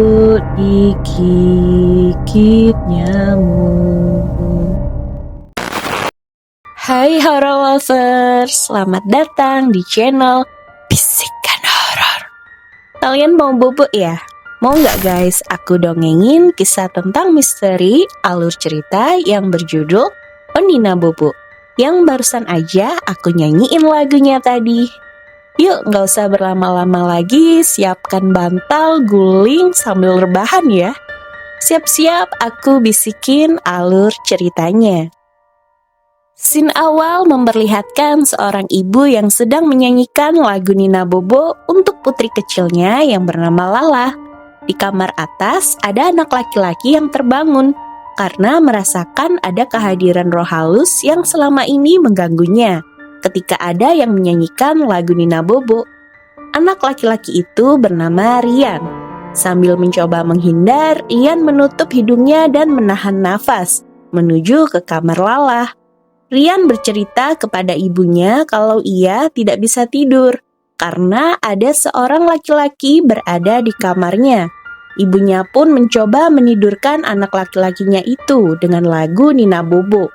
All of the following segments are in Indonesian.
bobo digigit nyamuk. Hai horror lovers, selamat datang di channel Bisikan Horor. Kalian mau bobo ya? Mau nggak guys, aku dongengin kisah tentang misteri alur cerita yang berjudul Ondina Bobo, yang barusan aja aku nyanyiin lagunya tadi. Yuk, nggak usah berlama-lama lagi, siapkan bantal, guling, sambil rebahan ya. Siap-siap, aku bisikin alur ceritanya. Scene awal memperlihatkan seorang ibu yang sedang menyanyikan lagu Nina Bobo untuk putri kecilnya yang bernama Lala. Di kamar atas ada anak laki-laki yang terbangun karena merasakan ada kehadiran roh halus yang selama ini mengganggunya ketika ada yang menyanyikan lagu Nina Bobo. Anak laki-laki itu bernama Rian. Sambil mencoba menghindar, Rian menutup hidungnya dan menahan nafas menuju ke kamar Lala. Rian bercerita kepada ibunya kalau ia tidak bisa tidur karena ada seorang laki-laki berada di kamarnya. Ibunya pun mencoba menidurkan anak laki-lakinya itu dengan lagu Nina Bobo.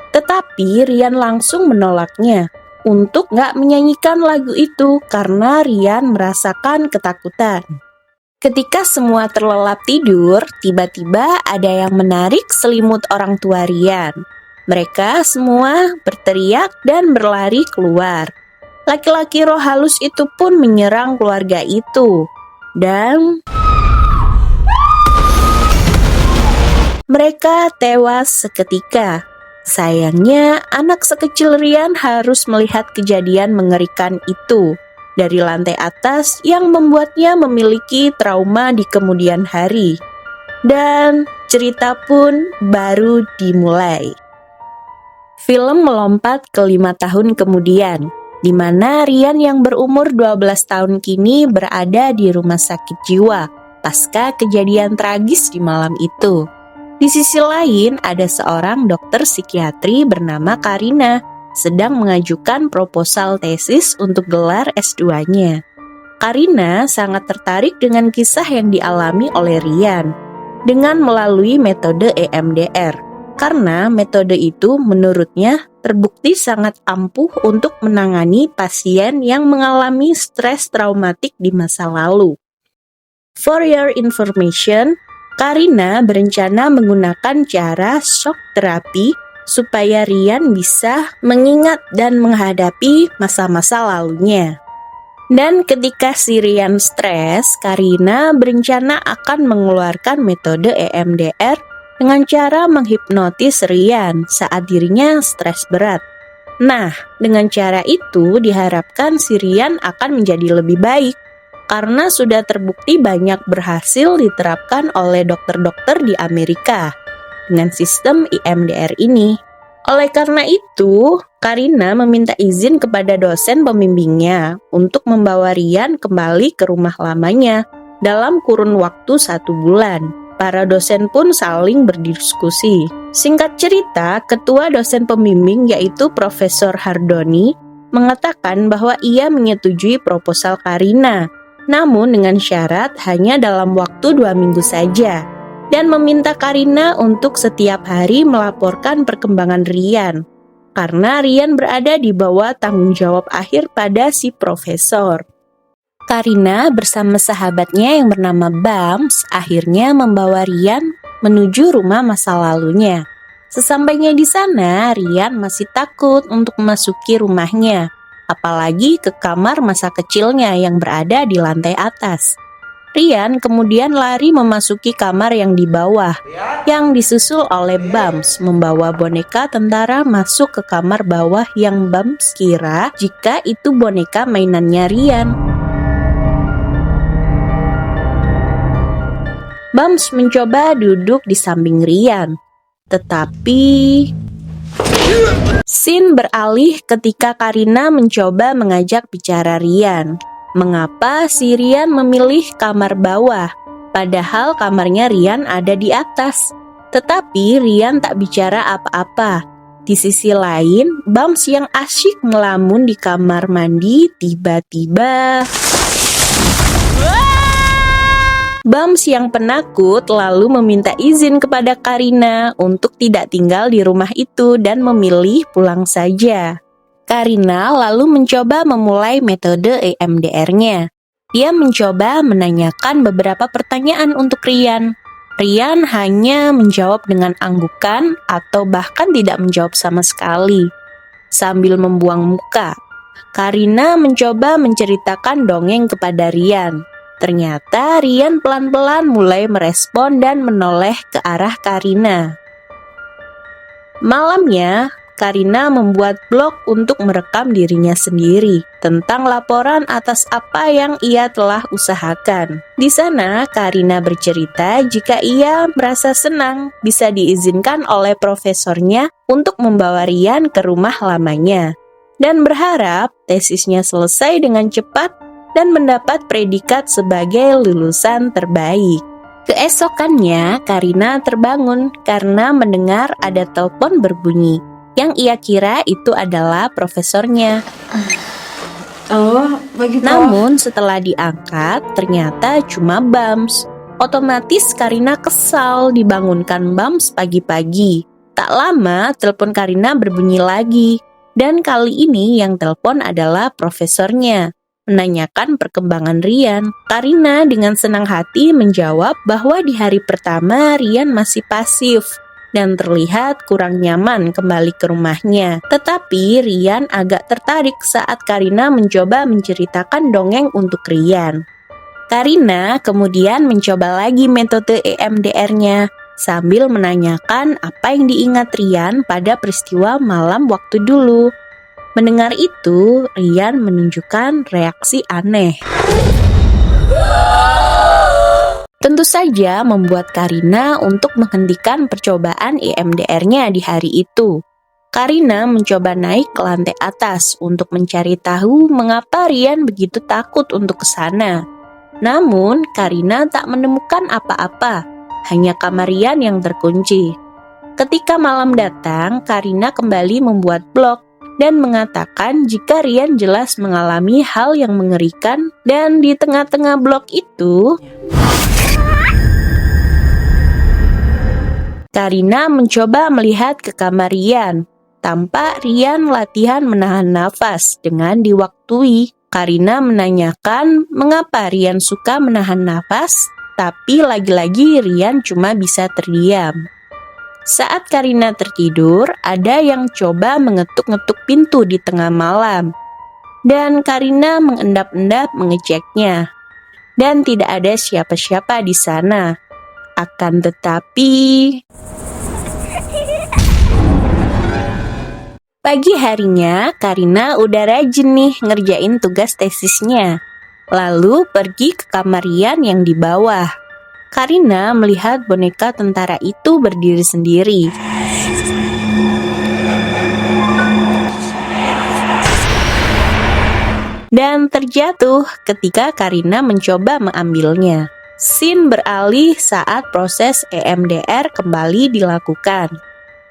Tetapi Rian langsung menolaknya untuk gak menyanyikan lagu itu karena Rian merasakan ketakutan. Ketika semua terlelap tidur, tiba-tiba ada yang menarik selimut orang tua Rian. Mereka semua berteriak dan berlari keluar. Laki-laki roh halus itu pun menyerang keluarga itu. Dan mereka tewas seketika. Sayangnya, anak sekecil Rian harus melihat kejadian mengerikan itu dari lantai atas yang membuatnya memiliki trauma di kemudian hari. Dan cerita pun baru dimulai. Film melompat ke 5 tahun kemudian, di mana Rian yang berumur 12 tahun kini berada di rumah sakit jiwa pasca kejadian tragis di malam itu. Di sisi lain, ada seorang dokter psikiatri bernama Karina sedang mengajukan proposal tesis untuk gelar S2-nya. Karina sangat tertarik dengan kisah yang dialami oleh Rian dengan melalui metode EMDR. Karena metode itu menurutnya terbukti sangat ampuh untuk menangani pasien yang mengalami stres traumatik di masa lalu. For your information, Karina berencana menggunakan cara shock terapi supaya Rian bisa mengingat dan menghadapi masa-masa lalunya. Dan ketika si Rian stres, Karina berencana akan mengeluarkan metode EMDR dengan cara menghipnotis Rian saat dirinya stres berat. Nah, dengan cara itu diharapkan si Rian akan menjadi lebih baik karena sudah terbukti banyak berhasil diterapkan oleh dokter-dokter di Amerika dengan sistem EMDR ini. Oleh karena itu, Karina meminta izin kepada dosen pembimbingnya untuk membawa Rian kembali ke rumah lamanya dalam kurun waktu 1 bulan. Para dosen pun saling berdiskusi. Singkat cerita, ketua dosen pembimbing yaitu Profesor Hardoni mengatakan bahwa ia menyetujui proposal Karina, namun dengan syarat hanya dalam waktu 2 minggu saja, dan meminta Karina untuk setiap hari melaporkan perkembangan Rian, karena Rian berada di bawah tanggung jawab akhir pada si profesor. Karina bersama sahabatnya yang bernama Bams akhirnya membawa Rian menuju rumah masa lalunya. Sesampainya di sana, Rian masih takut untuk memasuki rumahnya, apalagi ke kamar masa kecilnya yang berada di lantai atas. Rian kemudian lari memasuki kamar yang di bawah, yang disusul oleh Bams membawa boneka tentara masuk ke kamar bawah yang Bams kira jika itu boneka mainannya Rian. Bams mencoba duduk di samping Rian, tetapi scene beralih ketika Karina mencoba mengajak bicara Rian. Mengapa si Rian memilih kamar bawah, padahal kamarnya Rian ada di atas? Tetapi Rian tak bicara apa-apa. Di sisi lain, Bams yang asyik melamun di kamar mandi tiba-tiba Bams yang penakut lalu meminta izin kepada Karina untuk tidak tinggal di rumah itu dan memilih pulang saja. Karina lalu mencoba memulai metode EMDR-nya. Dia mencoba menanyakan beberapa pertanyaan untuk Rian. Rian hanya menjawab dengan anggukan atau bahkan tidak menjawab sama sekali. Sambil membuang muka, Karina mencoba menceritakan dongeng kepada Rian. Ternyata Rian pelan-pelan mulai merespon dan menoleh ke arah Karina. Malamnya, Karina membuat blog untuk merekam dirinya sendiri tentang laporan atas apa yang ia telah usahakan. Di sana, Karina bercerita jika ia merasa senang bisa diizinkan oleh profesornya untuk membawa Rian ke rumah lamanya, dan berharap tesisnya selesai dengan cepat dan mendapat predikat sebagai lulusan terbaik. Keesokannya, Karina terbangun karena mendengar ada telepon berbunyi. Yang ia kira itu adalah profesornya. Oh, begitu. Namun setelah diangkat, ternyata cuma Bams. Otomatis Karina kesal dibangunkan Bams pagi-pagi. Tak lama, telepon Karina berbunyi lagi. Dan kali ini yang telepon adalah profesornya, menanyakan perkembangan Rian. Karina dengan senang hati menjawab bahwa di hari pertama Rian masih pasif dan terlihat kurang nyaman kembali ke rumahnya. Tetapi Rian agak tertarik saat Karina mencoba menceritakan dongeng untuk Rian. Karina kemudian mencoba lagi metode EMDR-nya sambil menanyakan apa yang diingat Rian pada peristiwa malam waktu dulu. Mendengar itu, Rian menunjukkan reaksi aneh. Tentu saja membuat Karina untuk menghentikan percobaan EMDR-nya di hari itu. Karina mencoba naik ke lantai atas untuk mencari tahu mengapa Rian begitu takut untuk ke sana. Namun, Karina tak menemukan apa-apa, hanya kamar Rian yang terkunci. Ketika malam datang, Karina kembali membuat blog dan mengatakan jika Rian jelas mengalami hal yang mengerikan, dan di tengah-tengah blog itu Karina mencoba melihat ke kamar Rian. Tampak Rian latihan menahan nafas dengan diwaktui. Karina menanyakan mengapa Rian suka menahan nafas, tapi lagi-lagi Rian cuma bisa terdiam. Saat Karina tertidur, ada yang coba mengetuk-ngetuk pintu di tengah malam. Dan Karina mengendap-endap mengeceknya. Dan tidak ada siapa-siapa di sana. Akan tetapi, pagi harinya Karina udah rajin nih ngerjain tugas tesisnya. Lalu pergi ke kamar Rian yang di bawah. Karina melihat boneka tentara itu berdiri sendiri. Dan terjatuh ketika Karina mencoba mengambilnya. Scene beralih saat proses EMDR kembali dilakukan.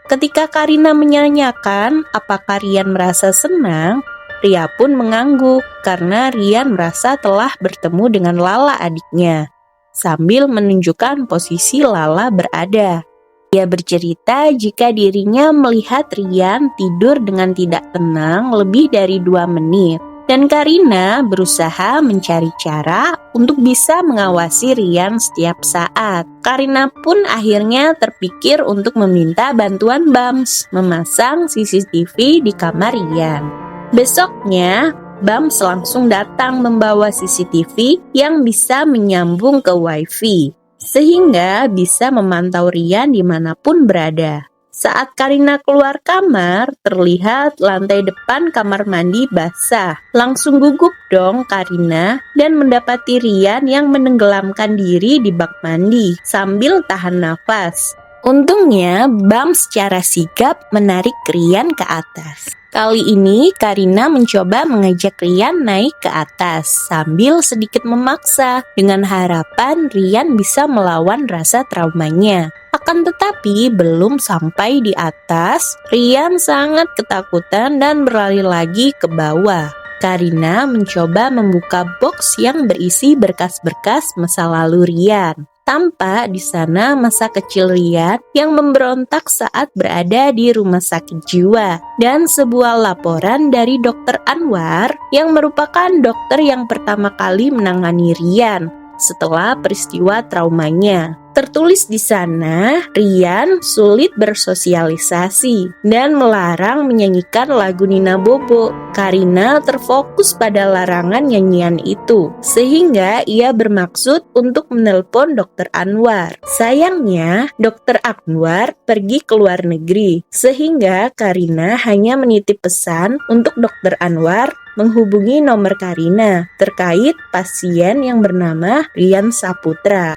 Ketika Karina menanyakan apakah Rian merasa senang, Ria pun mengangguk karena Rian merasa telah bertemu dengan Lala adiknya, sambil menunjukkan posisi Lala berada. Ia bercerita jika dirinya melihat Rian tidur dengan tidak tenang lebih dari 2 menit. Dan Karina berusaha mencari cara untuk bisa mengawasi Rian setiap saat. Karina pun akhirnya terpikir untuk meminta bantuan Bams memasang CCTV di kamar Rian. Besoknya, Bams langsung datang membawa CCTV yang bisa menyambung ke WiFi, sehingga bisa memantau Rian dimanapun berada. Saat Karina keluar kamar, terlihat lantai depan kamar mandi basah. Langsung gugup dong Karina dan mendapati Rian yang menenggelamkan diri di bak mandi sambil tahan nafas. Untungnya, Bams secara sigap menarik Rian ke atas. Kali ini Karina mencoba mengajak Rian naik ke atas sambil sedikit memaksa dengan harapan Rian bisa melawan rasa traumanya. Akan tetapi belum sampai di atas, Rian sangat ketakutan dan berlari lagi ke bawah. Karina mencoba membuka box yang berisi berkas-berkas masa lalu Rian. Tampak di sana masa kecil Rian yang memberontak saat berada di rumah sakit jiwa dan sebuah laporan dari Dokter Anwar yang merupakan dokter yang pertama kali menangani Rian setelah peristiwa traumanya. Tertulis di sana, Rian sulit bersosialisasi dan melarang menyanyikan lagu Nina Bobo. Karina terfokus pada larangan nyanyian itu, sehingga ia bermaksud untuk menelpon Dokter Anwar. Sayangnya, Dokter Anwar pergi ke luar negeri, sehingga Karina hanya menitip pesan untuk Dokter Anwar menghubungi nomor Karina terkait pasien yang bernama Rian Saputra.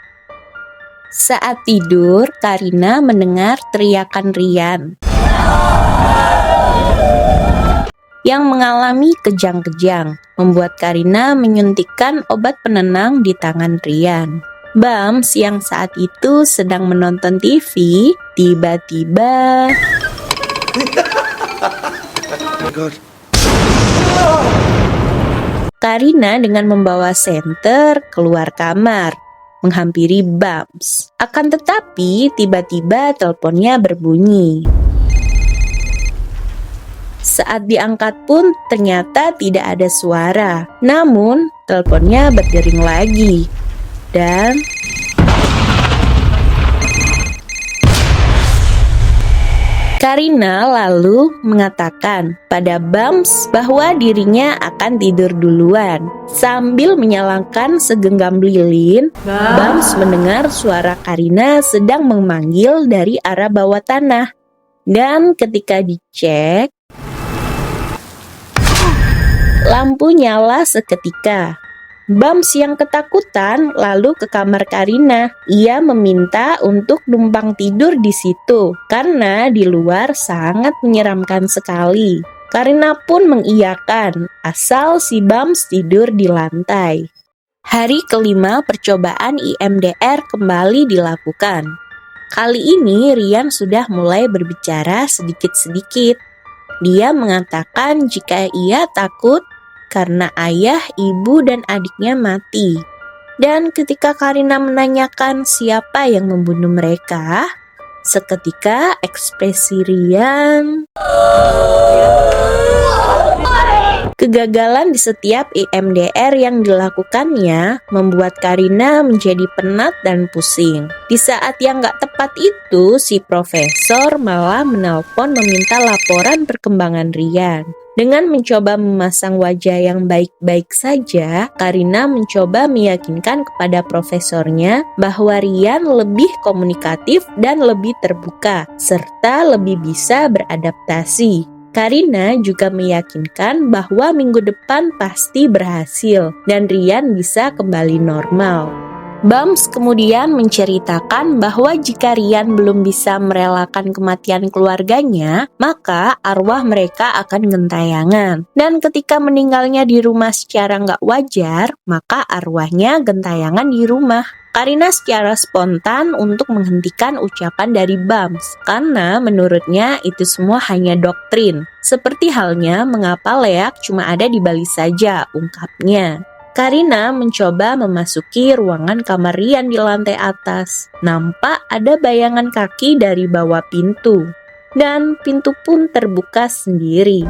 Saat tidur, Karina mendengar teriakan Rian yang mengalami kejang-kejang, membuat Karina menyuntikkan obat penenang di tangan Rian. Bams yang saat itu sedang menonton TV, tiba-tiba Karina dengan membawa senter keluar kamar, menghampiri Bams. Akan tetapi, tiba-tiba teleponnya berbunyi. Saat diangkat pun ternyata tidak ada suara. Namun, teleponnya berdering lagi. Dan Karina lalu mengatakan pada Bams bahwa dirinya akan tidur duluan. Sambil menyalakan segenggam lilin, Bams mendengar suara Karina sedang memanggil dari arah bawah tanah. Dan ketika dicek, lampu nyala seketika. Bams yang ketakutan lalu ke kamar Karina. Ia meminta untuk numpang tidur di situ karena di luar sangat menyeramkan sekali. Karina pun mengiyakan asal si Bams tidur di lantai. Hari kelima percobaan IMDR kembali dilakukan. Kali ini Rian sudah mulai berbicara sedikit-sedikit. Dia mengatakan jika ia takut karena ayah, ibu, dan adiknya mati. Dan ketika Karina menanyakan siapa yang membunuh mereka, seketika ekspresi Rian kegagalan di setiap IMDR yang dilakukannya membuat Karina menjadi penat dan pusing. Di saat yang gak tepat itu, si profesor malah menelpon meminta laporan perkembangan Rian. Dengan mencoba memasang wajah yang baik-baik saja, Karina mencoba meyakinkan kepada profesornya bahwa Rian lebih komunikatif dan lebih terbuka, serta lebih bisa beradaptasi. Karina juga meyakinkan bahwa minggu depan pasti berhasil dan Rian bisa kembali normal. Bams kemudian menceritakan bahwa jika Rian belum bisa merelakan kematian keluarganya, maka arwah mereka akan gentayangan. Dan ketika meninggalnya di rumah secara nggak wajar, maka arwahnya gentayangan di rumah. Karina secara spontan untuk menghentikan ucapan dari Bams, karena menurutnya itu semua hanya doktrin. Seperti halnya mengapa Leak cuma ada di Bali saja, ungkapnya. Karina mencoba memasuki ruangan kamar Rian di lantai atas. Nampak ada bayangan kaki dari bawah pintu. Dan pintu pun terbuka sendiri.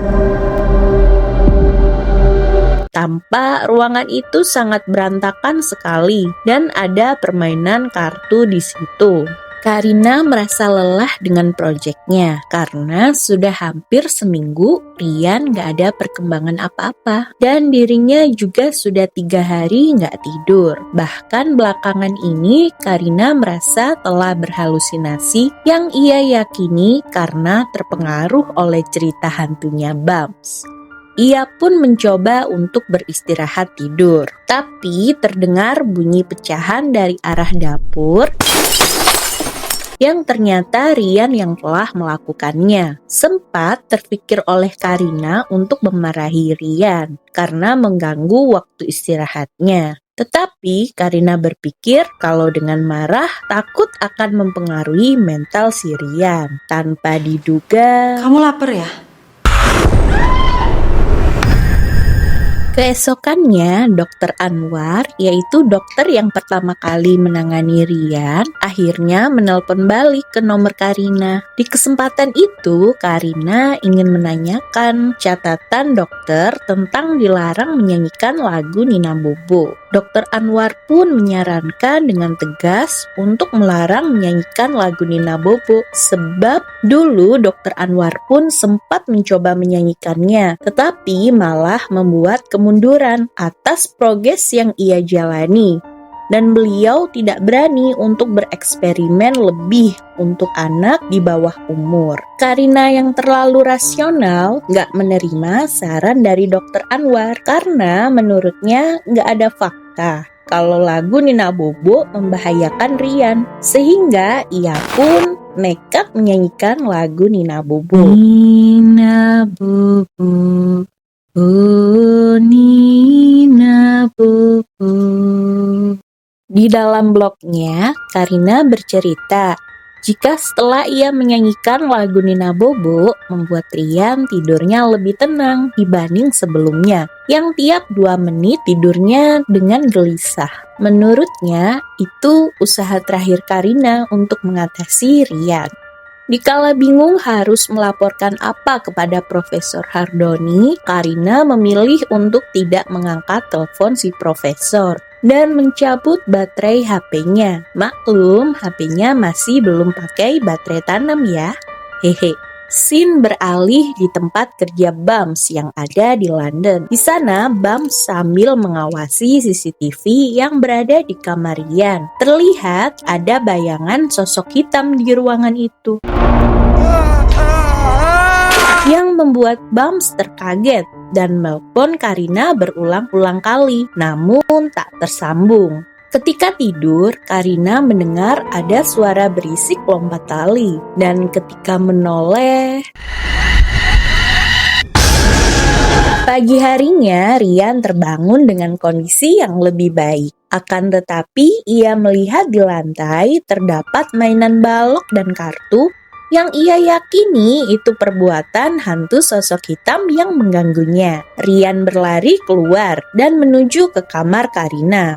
Tampak ruangan itu sangat berantakan sekali dan ada permainan kartu di situ. Karina merasa lelah dengan proyeknya karena sudah hampir seminggu Rian gak ada perkembangan apa-apa dan dirinya juga sudah 3 hari gak tidur. Bahkan belakangan ini Karina merasa telah berhalusinasi yang ia yakini karena terpengaruh oleh cerita hantunya Bams. Ia pun mencoba untuk beristirahat tidur, tapi terdengar bunyi pecahan dari arah dapur yang ternyata Rian yang telah melakukannya. Sempat terpikir oleh Karina untuk memarahi Rian karena mengganggu waktu istirahatnya. Tetapi Karina berpikir kalau dengan marah takut akan mempengaruhi mental si Rian. Tanpa diduga, Kamu lapar ya? Keesokannya, Dokter Anwar, yaitu dokter yang pertama kali menangani Rian, akhirnya menelpon balik ke nomor Karina. Di kesempatan itu, Karina ingin menanyakan catatan dokter tentang dilarang menyanyikan lagu Nina Bobo. Dokter Anwar pun menyarankan dengan tegas untuk melarang menyanyikan lagu Nina Bobo, sebab dulu Dokter Anwar pun sempat mencoba menyanyikannya, tetapi malah membuat kemunduran atas progres yang ia jalani. Dan beliau tidak berani untuk bereksperimen lebih untuk anak di bawah umur. Karina yang terlalu rasional gak menerima saran dari Dokter Anwar karena menurutnya gak ada fakta kalau lagu Nina Bobo membahayakan Rian, sehingga ia pun nekat menyanyikan lagu Nina Bobo. Nina Bobo, oh Nina Bobo. Di dalam blognya, Karina bercerita, jika setelah ia menyanyikan lagu Nina Bobo, membuat Rian tidurnya lebih tenang dibanding sebelumnya, yang tiap 2 menit tidurnya dengan gelisah. Menurutnya, itu usaha terakhir Karina untuk mengatasi Rian. Dikala bingung harus melaporkan apa kepada Profesor Hardoni, Karina memilih untuk tidak mengangkat telepon si profesor dan mencabut baterai HP-nya. Maklum, HP-nya masih belum pakai baterai tanam ya. Hehe. Scene beralih di tempat kerja Bams yang ada di London. Di sana, Bams sambil mengawasi CCTV yang berada di kamar Rian. Terlihat ada bayangan sosok hitam di ruangan itu, yang membuat Bams terkaget dan melpon Karina berulang-ulang kali, namun tak tersambung. Ketika tidur, Karina mendengar ada suara berisik lompat tali, dan ketika menoleh, pagi harinya Rian terbangun dengan kondisi yang lebih baik. Akan tetapi, ia melihat di lantai terdapat mainan balok dan kartu yang ia yakini itu perbuatan hantu sosok hitam yang mengganggunya. Rian berlari keluar dan menuju ke kamar Karina.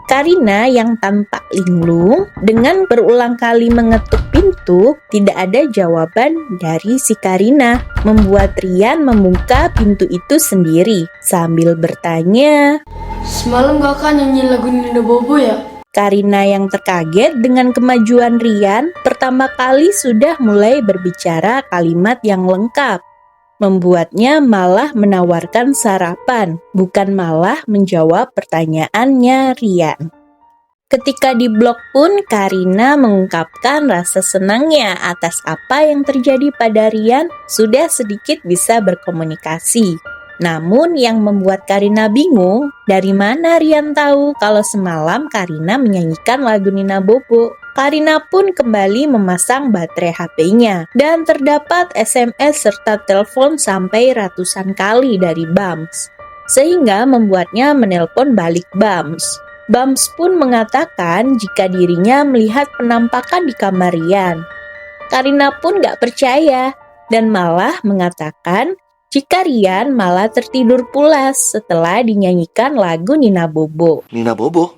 Karina yang tampak linglung dengan berulang kali mengetuk pintu, tidak ada jawaban dari si Karina, membuat Rian membuka pintu itu sendiri sambil bertanya, Semalam kakak nyanyi lagu Nina Bobo ya? Karina yang terkaget dengan kemajuan Rian pertama kali sudah mulai berbicara kalimat yang lengkap, membuatnya malah menawarkan sarapan, bukan malah menjawab pertanyaannya Rian. Ketika di blog pun, Karina mengungkapkan rasa senangnya atas apa yang terjadi pada Rian sudah sedikit bisa berkomunikasi. Namun yang membuat Karina bingung, dari mana Rian tahu kalau semalam Karina menyanyikan lagu Nina Bobo. Karina pun kembali memasang baterai HP-nya dan terdapat SMS serta telepon sampai ratusan kali dari Bams, sehingga membuatnya menelpon balik Bams. Bams pun mengatakan jika dirinya melihat penampakan di kamar Rian. Karina pun gak percaya dan malah mengatakan jika Rian malah tertidur pulas setelah dinyanyikan lagu Nina Bobo. Nina Bobo?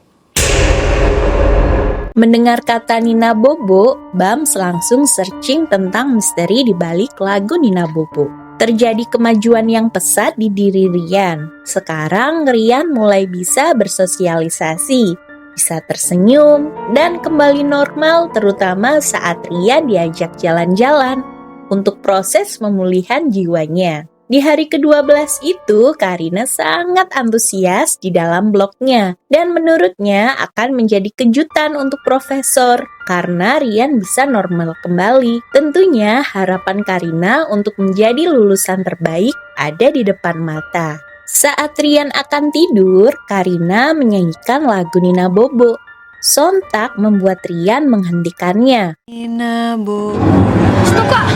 Mendengar kata Nina Bobo, Bams langsung searching tentang misteri di balik lagu Nina Bobo. Terjadi kemajuan yang pesat di diri Rian. Sekarang Rian mulai bisa bersosialisasi, bisa tersenyum, dan kembali normal terutama saat Rian diajak jalan-jalan untuk proses pemulihan jiwanya. Di hari ke-12 itu, Karina sangat antusias di dalam blognya dan menurutnya akan menjadi kejutan untuk profesor karena Rian bisa normal kembali. Tentunya harapan Karina untuk menjadi lulusan terbaik ada di depan mata. Saat Rian akan tidur, Karina menyanyikan lagu Nina Bobo. Sontak membuat Rian menghentikannya. Nina Bobo. Stop kak!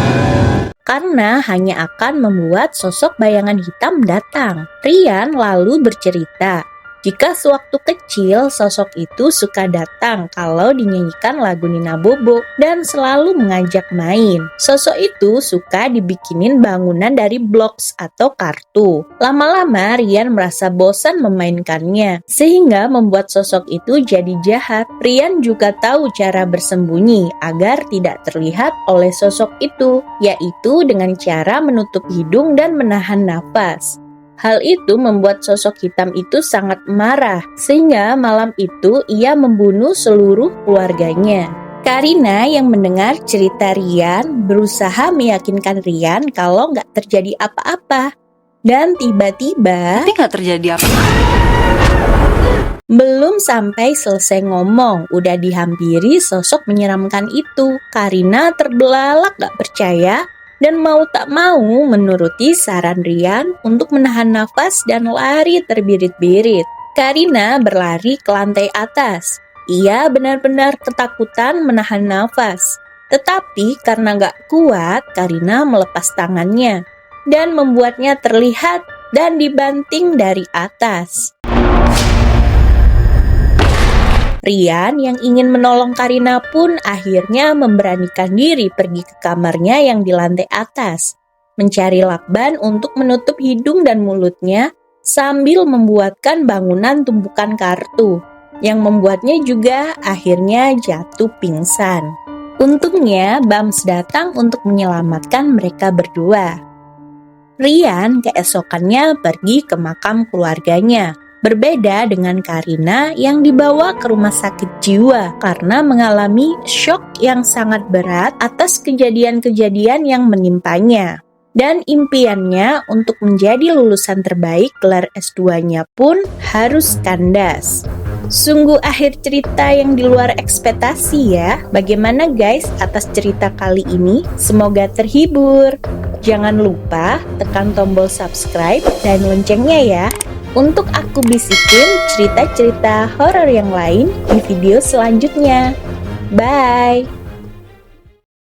Karena hanya akan membuat sosok bayangan hitam datang. Rian lalu bercerita, Jika sewaktu kecil sosok itu suka datang kalau dinyanyikan lagu Nina Bobo dan selalu mengajak main. Sosok itu suka dibikinin bangunan dari blocks atau kartu. Lama-lama Rian merasa bosan memainkannya, sehingga membuat sosok itu jadi jahat. Rian juga tahu cara bersembunyi agar tidak terlihat oleh sosok itu, yaitu dengan cara menutup hidung dan menahan nafas. Hal itu membuat sosok hitam itu sangat marah, sehingga malam itu ia membunuh seluruh keluarganya. Karina yang mendengar cerita Rian berusaha meyakinkan Rian kalau nggak terjadi apa-apa. Dan tiba-tiba, Tapi nggak terjadi apa. belum sampai selesai ngomong, udah dihampiri sosok menyeramkan itu. Karina terbelalak gak percaya dan mau tak mau menuruti saran Rian untuk menahan nafas dan lari terbirit-birit. Karina berlari ke lantai atas. Ia benar-benar ketakutan menahan nafas. Tetapi karena gak kuat, Karina melepas tangannya dan membuatnya terlihat dan dibanting dari atas. Rian yang ingin menolong Karina pun akhirnya memberanikan diri pergi ke kamarnya yang di lantai atas, mencari lakban untuk menutup hidung dan mulutnya sambil membuatkan bangunan tumpukan kartu, yang membuatnya juga akhirnya jatuh pingsan. Untungnya Bams datang untuk menyelamatkan mereka berdua. Rian keesokannya pergi ke makam keluarganya. Berbeda dengan Karina yang dibawa ke rumah sakit jiwa karena mengalami shock yang sangat berat atas kejadian-kejadian yang menimpanya. Dan impiannya untuk menjadi lulusan terbaik gelar S2-nya pun harus kandas. Sungguh akhir cerita yang di luar ekspektasi ya. Bagaimana guys atas cerita kali ini? Semoga terhibur. Jangan lupa tekan tombol subscribe dan loncengnya ya, untuk aku bisikin cerita-cerita horor yang lain di video selanjutnya. Bye!